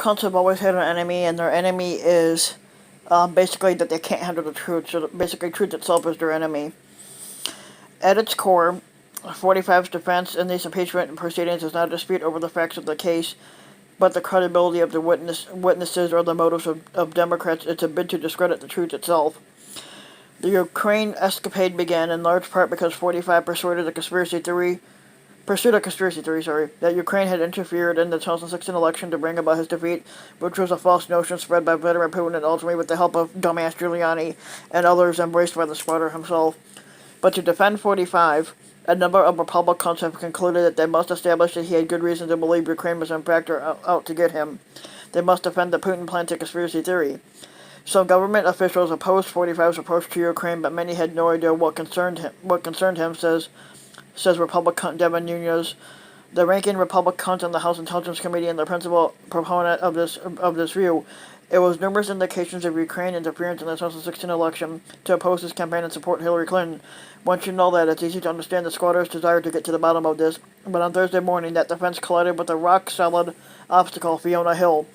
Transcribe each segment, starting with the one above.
Republicans have always had an enemy, and their enemy is basically that they can't handle the truth. So basically, truth itself is their enemy. At its core, 45's defense in these impeachment proceedings is not a dispute over the facts of the case, but the credibility of the witnesses or the motives of Democrats. It's a bid to discredit the truth itself. The Ukraine escapade began in large part because 45 pursued a conspiracy theory, that Ukraine had interfered in the 2016 election to bring about his defeat, which was a false notion spread by veteran Putin and ultimately with the help of dumbass Giuliani and others embraced by the squatter himself. But to defend 45, a number of Republicans have concluded that they must establish that he had good reason to believe Ukraine was in fact out to get him. They must defend the Putin-planted conspiracy theory. Some government officials opposed 45's approach to Ukraine, but many had no idea what concerned him, says Republican Devin Nunes, the ranking Republican on the House Intelligence Committee and the principal proponent of this view. It was numerous indications of Ukraine interference in the 2016 election to oppose his campaign and support Hillary Clinton. Once you know that, it's easy to understand the squatter's desire to get to the bottom of this. But on Thursday morning, that defense collided with a rock-solid obstacle, Fiona Hill,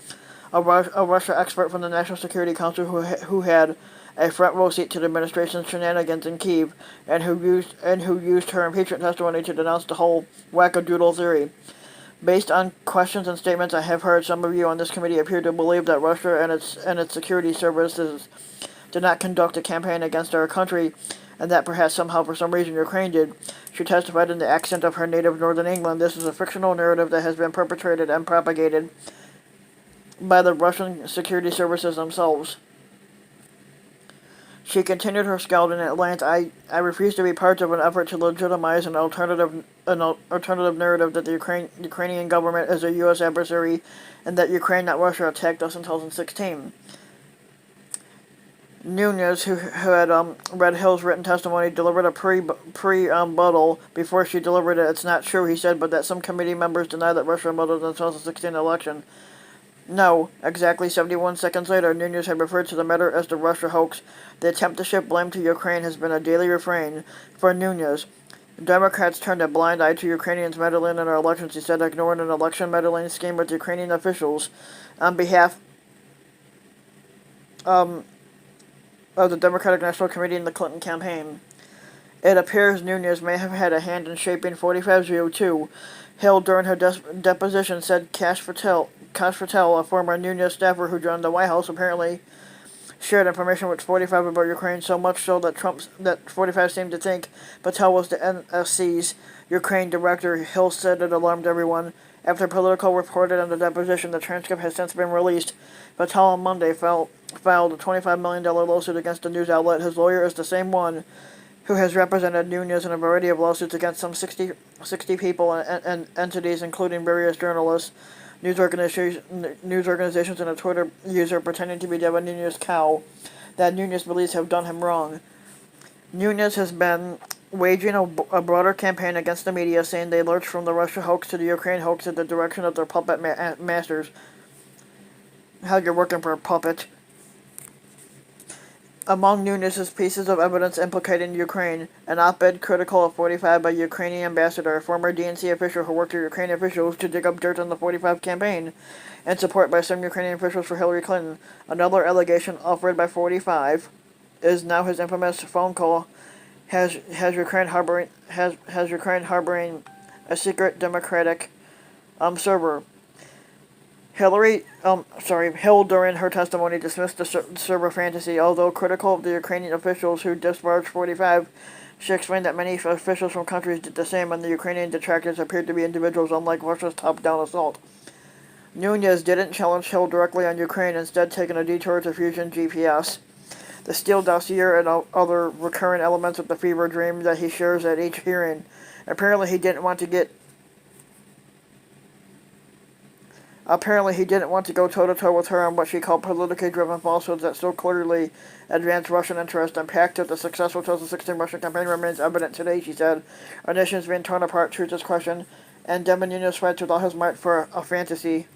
a Russia expert from the National Security Council who had a front row seat to the administration's shenanigans in Kyiv, and who used her impeachment testimony to denounce the whole wackadoodle theory. Based on questions and statements I have heard, some of you on this committee appear to believe that Russia and its security services did not conduct a campaign against our country, and that perhaps somehow for some reason Ukraine did. She testified in the accent of her native Northern England. This is a fictional narrative that has been perpetrated and propagated by the Russian security services themselves. She continued her scalding at length. I refuse to be part of an effort to legitimize an alternative narrative that the Ukrainian government is a U.S. adversary and that Ukraine, not Russia, attacked us in 2016. Nunes, who had read Hill's written testimony, delivered a pre-rebuttal before she delivered it. It's not true, he said, but that some committee members deny that Russia meddled in the 2016 election. No, exactly 71 seconds later, Nunes had referred to the matter as the Russia hoax. The attempt to shift blame to Ukraine has been a daily refrain for Nunes. Democrats turned a blind eye to Ukrainians meddling in our elections, he said, ignoring an election meddling scheme with Ukrainian officials on behalf of the Democratic National Committee and the Clinton campaign. It appears Nunes may have had a hand in shaping 45's view, too. Hill, during her deposition, said Kash Patel, a former Nunes staffer who joined the White House, apparently shared information with 45 about Ukraine, so much so that 45 seemed to think Patel was the NSC's Ukraine director. Hill said it alarmed everyone. After Politico reported on the deposition, the transcript has since been released. Patel on Monday filed a $25 million lawsuit against the news outlet. His lawyer is the same one who has represented Nunes in a variety of lawsuits against some 60 people and entities, including various journalists, news organizations, and a Twitter user pretending to be Devin Nunes' cow that Nunes believes have done him wrong. Nunes has been waging a broader campaign against the media, saying they lurched from the Russia hoax to the Ukraine hoax at the direction of their puppet masters. How you're working for a puppet. Among Nunes' pieces of evidence implicating Ukraine, an op-ed critical of 45 by Ukrainian ambassador, a former DNC official who worked with Ukrainian officials to dig up dirt on the 45 campaign, and support by some Ukrainian officials for Hillary Clinton. Another allegation offered by 45 is now his infamous phone call has Ukraine harboring a secret Democratic server. Hill, during her testimony, dismissed the server fantasy. Although critical of the Ukrainian officials who discharged 45, she explained that many officials from countries did the same, and the Ukrainian detractors appeared to be individuals unlike Russia's top-down assault. Nunes didn't challenge Hill directly on Ukraine, instead taking a detour to Fusion GPS, the Steele dossier, and other recurrent elements of the fever dream that he shares at each hearing. Apparently he didn't want to go toe-to-toe with her on what she called politically driven falsehoods that so clearly advanced Russian interest. The impact of the successful 2016 Russian campaign remains evident today, she said. Our nation is being torn apart, truth is questioned, and Devin Nunes fights with all his might for a fantasy